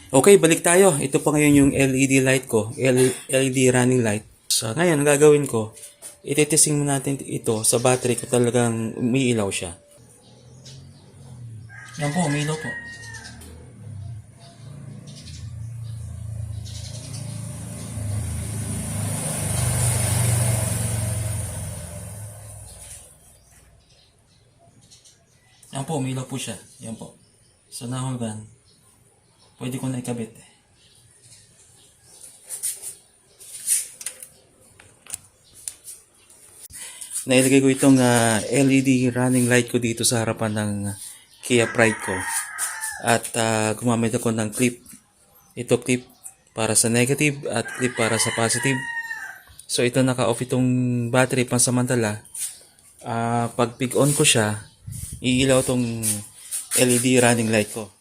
Okay, balik tayo. Ito pa ngayon yung LED light ko. LED running light. So, ngayon, ang gagawin ko, itetesting mo natin ito sa battery kung talagang umiilaw siya. Yan po, umiilaw po. Yan po, umiilaw po siya. Yan po. So, nahulugan. Pwede ko na ikabit. Nailagay ko itong LED running light ko dito sa harapan ng Kia Pride ko. At gumamit ako ng clip. Ito clip para sa negative at clip para sa positive. So ito naka-off itong battery pansamantala. Pag pick on ko siya, iilaw tong LED running light ko.